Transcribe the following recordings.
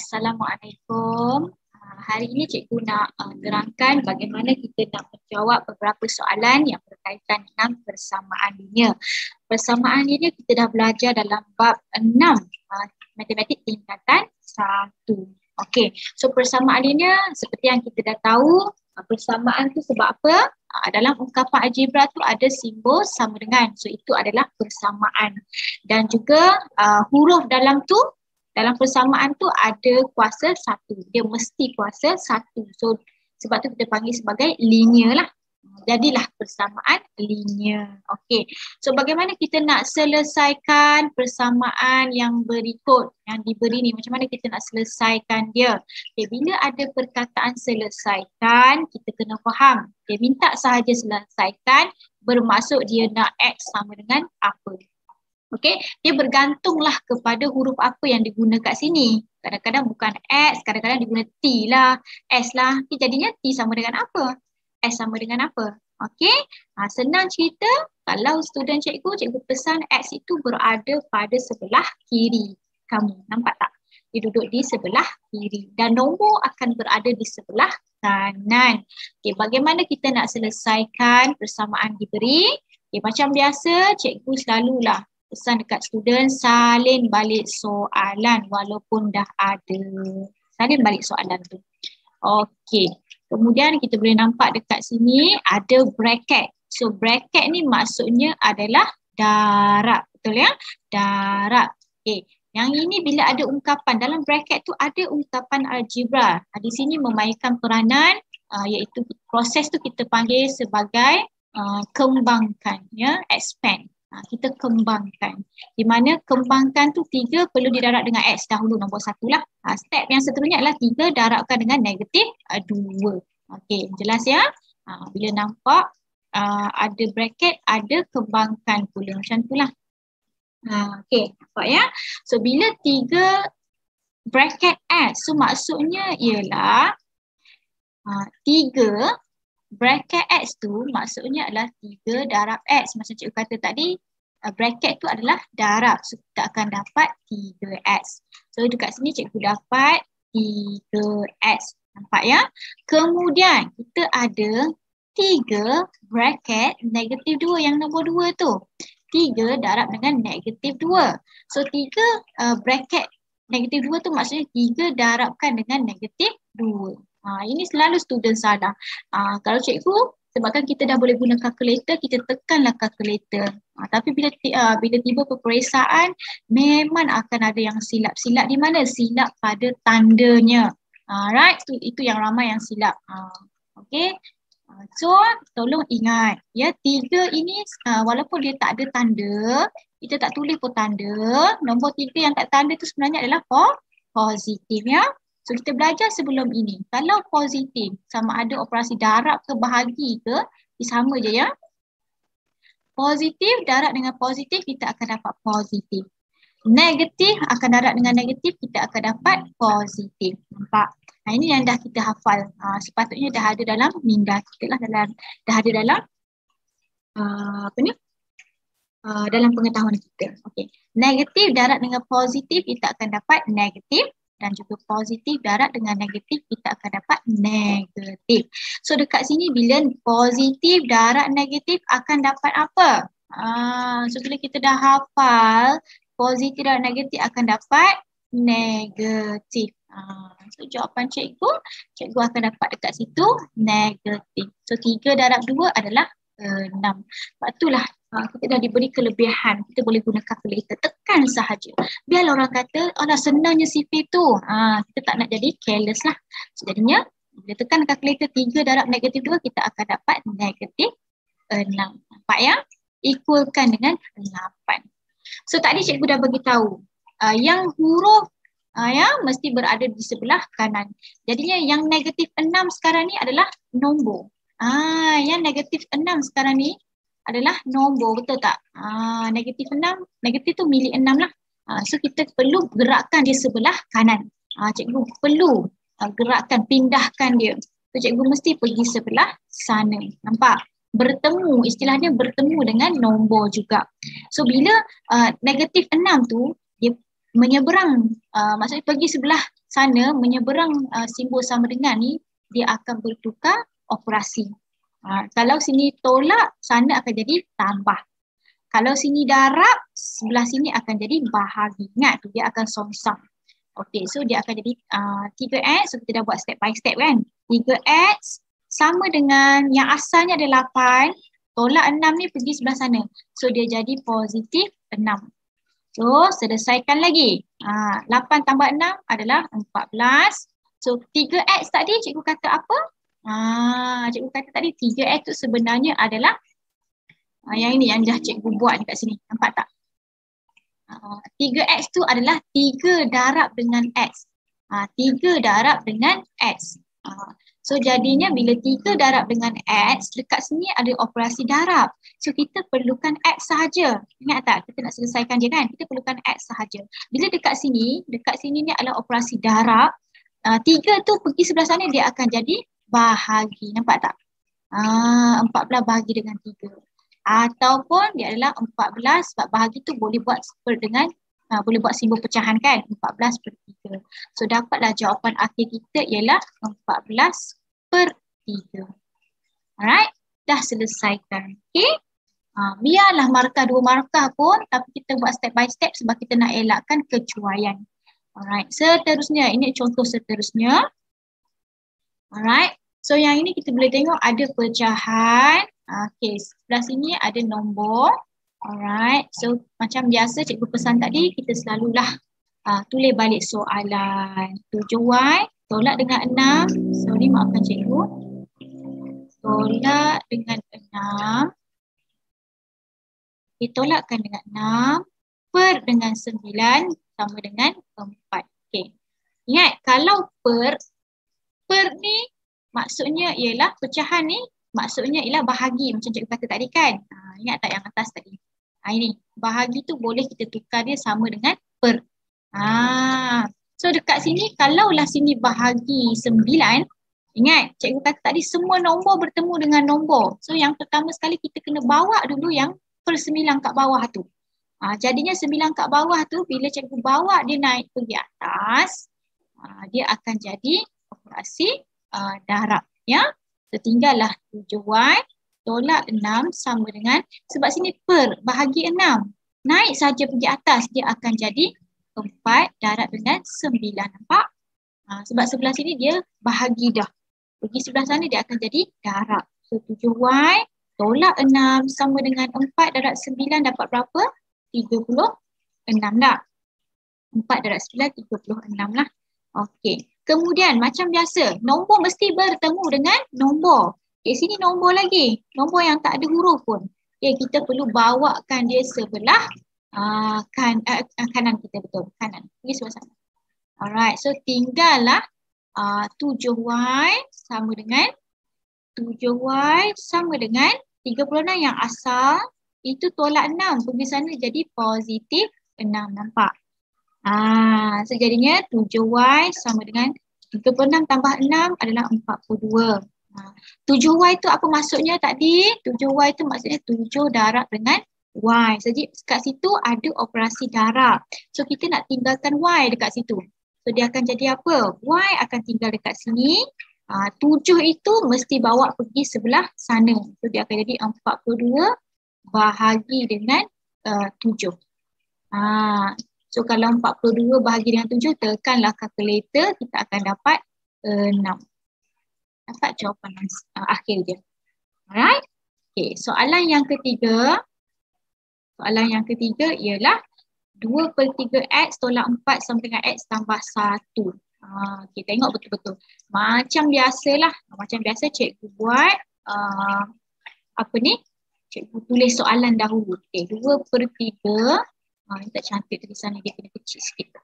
Assalamualaikum. Hari ini cikgu nak terangkan bagaimana kita nak menjawab beberapa soalan yang berkaitan dengan persamaan linear. Persamaan linear kita dah belajar dalam bab 6 matematik tingkatan 1. Okey, so persamaan linear seperti yang kita dah tahu, persamaan tu sebab apa? Dalam ungkapan algebra tu ada simbol sama dengan. So itu adalah persamaan. Dan juga huruf dalam tu, dalam persamaan tu ada kuasa 1. Dia mesti kuasa 1. So sebab tu kita panggil sebagai linear lah. Jadilah persamaan linear. Okey. So bagaimana kita nak selesaikan persamaan yang berikut yang diberi ni? Macam mana kita nak selesaikan dia? Okay, bila ada perkataan selesaikan, kita kena faham. Dia minta sahaja selesaikan bermaksud dia nak X sama dengan apa. Okey, dia bergantunglah kepada huruf apa yang diguna kat sini. Kadang-kadang bukan X, kadang-kadang diguna T lah, S lah. Okay, jadinya T sama dengan apa? S sama dengan apa? Okey, senang cerita, kalau student cikgu pesan X itu berada pada sebelah kiri kamu. Nampak tak? Dia duduk di sebelah kiri dan nombor akan berada di sebelah kanan. Okey, bagaimana kita nak selesaikan persamaan diberi? Okay, macam biasa, cikgu selalulah pesan dekat student salin balik soalan walaupun dah ada. Salin balik soalan tu. Okey. Kemudian kita boleh nampak dekat sini ada bracket. So bracket ni maksudnya adalah darab. Betul ya? Darab. Okey. Yang ini bila ada ungkapan dalam bracket tu ada ungkapan algebra. Di sini memainkan peranan iaitu proses tu kita panggil sebagai kembangkan, ya, expand. Kita kembangkan. Di mana kembangkan tu 3 perlu didarab dengan X dahulu, nombor 1 lah. Step yang seterusnya adalah 3 darabkan dengan negatif 2. Okey, jelas ya? Bila nampak ada bracket, ada kembangkan pula. Macam tu lah. Okey, nampak ya? So bila 3 bracket X, so maksudnya ialah 3 bracket X tu maksudnya adalah 3 darab X. Macam cikgu kata tadi, bracket tu adalah darab. So kita akan dapat 3X. So dekat sini cikgu dapat 3X. Nampak ya? Kemudian kita ada 3 bracket negatif 2 yang nombor 2 tu. 3 darab dengan negatif 2. So 3 bracket negatif 2 tu maksudnya 3 darabkan dengan negatif 2. Ini selalu student salah. Kalau cikgu, sebabkan kita dah boleh guna kalkulator, kita tekanlah kalkulator. Tapi bila tiba peperiksaan, memang akan ada yang silap-silap. Di mana? Silap pada tandanya. Right? Itu yang ramai yang silap. Okay. So, tolong ingat. Ya, 3 ini walaupun dia tak ada tanda, kita tak tulis pun tanda. Nombor 3 yang tak tanda tu sebenarnya adalah positif, ya. So kita belajar sebelum ini, kalau positif sama ada operasi darab ke bahagi ke, sama je ya. Positif darab dengan positif kita akan dapat positif. Negatif akan darab dengan negatif kita akan dapat positif. Nampak? Ini yang dah kita hafal. Sepatutnya dah ada dalam minda kita lah, dah ada dalam dalam pengetahuan kita. Okey. Negatif darab dengan positif kita akan dapat negatif. Dan juga positif darab dengan negatif kita akan dapat negatif. So dekat sini bila positif darab negatif akan dapat apa? So bila kita dah hafal positif darab negatif akan dapat negatif. So jawapan cikgu akan dapat dekat situ negatif. So 3 darab 2 adalah 6. Sebab itulah kita dah diberi kelebihan, kita boleh guna kalkulator, tekan sahaja. Biar orang kata, alah senangnya sifir tu. Kita tak nak jadi careless lah. So, jadinya, bila tekan kalkulator 3 darab negatif 2, kita akan dapat negatif 6. Nampak ya? Equalkan dengan 8. So tadi cikgu dah beritahu, yang huruf mesti berada di sebelah kanan. Jadinya yang negatif 6 sekarang ni adalah nombor. Yang negatif 6 sekarang ni adalah nombor, betul tak? Negatif 6, negatif tu milik 6 lah. So kita perlu gerakkan dia sebelah kanan. Cikgu perlu gerakkan, pindahkan dia. So cikgu mesti pergi sebelah sana. Nampak? Bertemu, istilahnya bertemu dengan nombor juga. So bila negatif 6 tu, dia menyeberang, maksudnya pergi sebelah sana menyeberang simbol sama dengan ni, dia akan bertukar operasi. Kalau sini tolak, sana akan jadi tambah. Kalau sini darab, sebelah sini akan jadi bahagi. Ingat tu, dia akan songsang. Okay, so dia akan jadi 3x, so kita dah buat step by step kan. 3x sama dengan yang asalnya ada 8, tolak 6 ni pergi sebelah sana. So dia jadi positif 6. So selesaikan lagi. 8 tambah 6 adalah 14. So 3x tadi cikgu kata apa? Cikgu kata tadi 3x tu sebenarnya adalah yang ini yang dah cikgu buat dekat sini. Nampak tak? 3x tu adalah 3 darab dengan x. 3 darab dengan x. So jadinya bila 3 darab dengan x, dekat sini ada operasi darab. So kita perlukan x sahaja. Ingat tak? Kita nak selesaikan dia kan? Kita perlukan x sahaja. Bila dekat sini ni adalah operasi darab. 3 tu pergi sebelah sana, dia akan jadi bahagi. Nampak tak? 14 bahagi dengan 3. Ataupun dia adalah 14, sebab bahagi tu boleh buat dengan boleh buat simbol pecahan kan, 14/3. So dapatlah jawapan akhir kita ialah 14/3. Alright, dah selesaikan. Okay, biarlah markah 2 markah pun, tapi kita buat step by step sebab kita nak elakkan kecuaian. Alright, seterusnya, ini contoh seterusnya. Alright, so yang ini kita boleh tengok ada pecahan. Okay, sebelah sini ada nombor. Alright, so macam biasa cikgu pesan tadi, kita selalulah tulis balik soalan. 7y tolak dengan 6. Sorry, maafkan cikgu. Tolak dengan 6. Ditolakkan dengan 6 per dengan 9 sama dengan 4. Okay, ingat kalau per ni maksudnya ialah pecahan ni, maksudnya ialah bahagi macam cikgu kata tadi kan. Ingat tak yang atas tadi? Ini bahagi tu boleh kita tukar dia sama dengan per. So dekat sini kalaulah sini bahagi 9, ingat cikgu kata tadi semua nombor bertemu dengan nombor. So yang pertama sekali kita kena bawa dulu yang per 9 kat bawah tu. Jadinya 9 kat bawah tu bila cikgu bawa dia naik pergi atas, dia akan jadi operasi darab ya. So tinggallah 7y tolak 6 sama dengan, sebab sini per bahagi 6, naik saja pergi atas, dia akan jadi 4 darab dengan 9. Nampak? Sebab sebelah sini dia bahagi dah, pergi sebelah sana dia akan jadi darab. So 7y tolak 6 sama dengan 4 darab 9 dapat berapa? 36 dah. 4 darab 9 36 lah. Okey. Kemudian macam biasa, nombor mesti bertemu dengan nombor. Okay, sini nombor lagi. Nombor yang tak ada huruf pun. Okay, kita perlu bawakan dia sebelah kanan kita, betul. Kanan. Pergi sebelah sana. Alright, so tinggallah 7y sama dengan 36 yang asal. Itu tolak 6. Pergi sana jadi positif 6. Nampak? So jadinya 7y sama dengan 36 tambah 6 adalah 42. 7y tu apa maksudnya tadi? 7y tu maksudnya 7 darab dengan y. Jadi kat situ ada operasi darab. So kita nak tinggalkan y dekat situ. So dia akan jadi apa? Y akan tinggal dekat sini. 7 itu mesti bawa pergi sebelah sana. So dia akan jadi 42 bahagi dengan 7. So kalau 42 bahagi dengan 7, tekanlah kalkulator, kita akan dapat 6. Dapat jawapan akhir dia. Alright. Okay, soalan yang ketiga. Soalan yang ketiga ialah 2/3x tolak 4 sama dengan x tambah 1. Okay, tengok betul-betul. Macam biasalah. Macam biasa cikgu buat apa ni? Cikgu tulis soalan dahulu. Okay, 2/3. Ini tak cantik tulisan ni, dia kena kecil sikit.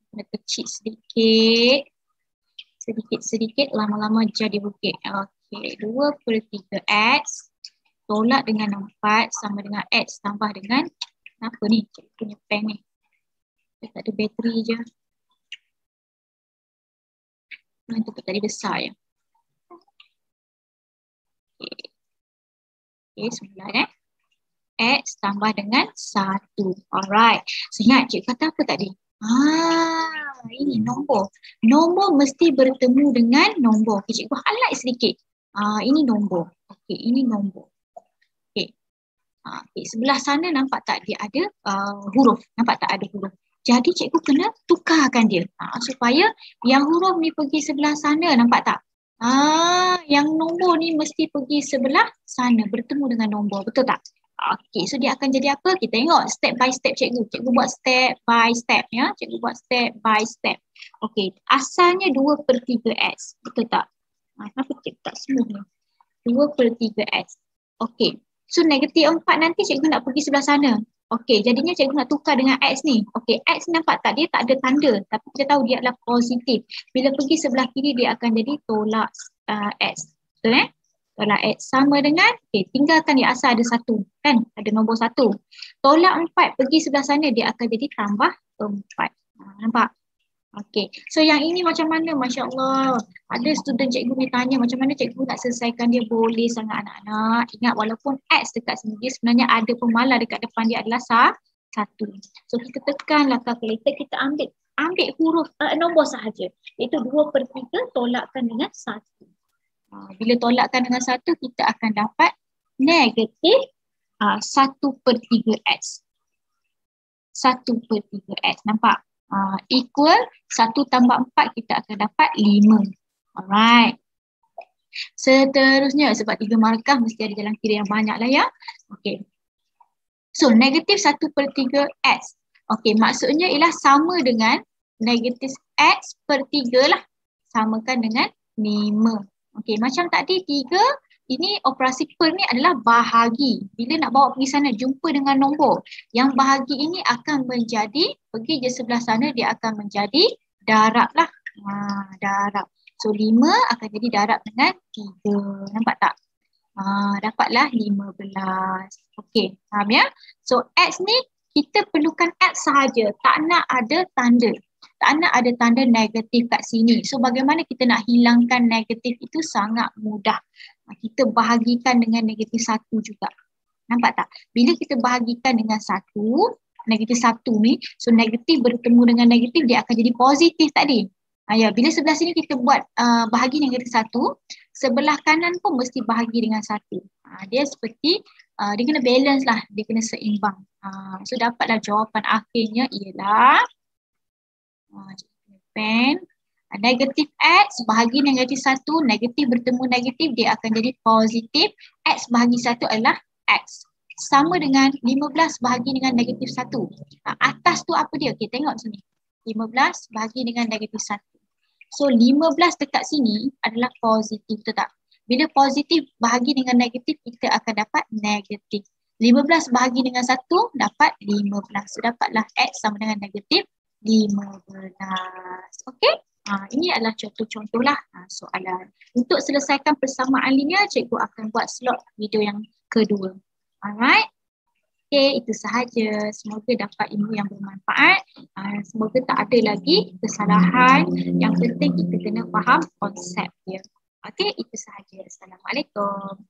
Kena kecil sedikit. Sedikit-sedikit lama-lama jadi bukit. Okey, 2/3x tolak dengan 4 sama dengan x tambah dengan, apa ni? Cikgu punya pen ni. Dia tak ada bateri je. Untuk tadi besar je. Okey, sebelah x tambah dengan 1. Alright. So ingat cikgu kata apa tadi? ini nombor. Nombor mesti bertemu dengan nombor. Okay, cikgu highlight sedikit. Ini nombor. Okey, ini nombor. Okey. Okay. Sebelah sana nampak tak dia ada huruf. Nampak tak ada huruf. Jadi cikgu kena tukarkan dia. Supaya yang huruf ni pergi sebelah sana. Nampak tak? Yang nombor ni mesti pergi sebelah sana. Bertemu dengan nombor. Betul tak? Okey, so dia akan jadi apa? Kita tengok step by step cikgu. Cikgu buat step by step ya. Cikgu buat step by step. Okey, asalnya 2/3x. Betul tak? Kenapa cikgu tak smooth ni? 2/3x. Okey, so negatif 4 nanti cikgu nak pergi sebelah sana. Okey, jadinya cikgu nak tukar dengan x ni. Okey, x nampak tak? Dia tak ada tanda. Tapi kita tahu dia adalah positif. Bila pergi sebelah kiri dia akan jadi tolak x. Betul Tolak x sama dengan, tinggalkan di asal ada 1 kan, ada nombor 1. Tolak 4 pergi sebelah sana dia akan jadi tambah 4. Nampak? Okey, so yang ini macam mana? Masya Allah, ada student cikgu ni tanya macam mana cikgu nak selesaikan dia. Boleh sangat anak-anak. Ingat walaupun x dekat sini dia sebenarnya ada pemalar dekat depan dia adalah 1. So kita tekanlah kalkulator, kita ambil huruf nombor sahaja, iaitu 2/3 tolakkan dengan 1. Bila tolakkan dengan 1, kita akan dapat negatif 1/3x. 1/3x. Nampak? Equal 1 tambah 4 kita akan dapat 5. Alright. Seterusnya, sebab 3 markah mesti ada jalan kiri yang banyak lah ya. Okay. So negatif 1/3x. Okay, maksudnya ialah sama dengan negatif x per 3 lah. Samakan dengan 5. Okey, macam tadi 3, ini operasi per ni adalah bahagi. Bila nak bawa pergi sana, jumpa dengan nombor. Yang bahagi ini akan menjadi, pergi je sebelah sana, dia akan menjadi darab lah. Darab. So 5 akan jadi darab dengan 3. Nampak tak? Dapatlah 15. Okey, faham ya? So x ni, kita perlukan x sahaja. Tak nak ada tanda. Tak nak ada tanda negatif kat sini. So bagaimana kita nak hilangkan negatif itu sangat mudah. Kita bahagikan dengan negatif 1 juga. Nampak tak? Bila kita bahagikan dengan 1, negatif 1 ni, so negatif bertemu dengan negatif dia akan jadi positif tadi. Bila sebelah sini kita buat bahagi negatif 1, sebelah kanan pun mesti bahagi dengan 1. Dia seperti, dia kena balance lah, dia kena seimbang. So dapatlah jawapan akhirnya ialah negatif x bahagi negatif 1, negatif bertemu negatif dia akan jadi positif. X bahagi 1 adalah x. Sama dengan 15 bahagi dengan negatif 1. Atas tu apa dia? Okay, tengok sini. 15 bahagi dengan negatif 1. So 15 dekat sini adalah positif, betul tak? Bila positif bahagi dengan negatif, kita akan dapat negatif. 15 bahagi dengan 1 dapat 15. So dapatlah x sama dengan negatif 15. Okey? Ini adalah contoh-contoh lah soalan. Untuk selesaikan persamaan linear, cikgu akan buat slot video yang kedua. Alright? Okey, itu sahaja. Semoga dapat ilmu yang bermanfaat. Semoga tak ada lagi kesalahan. Yang penting kita kena faham konsep dia. Okey, itu sahaja. Assalamualaikum.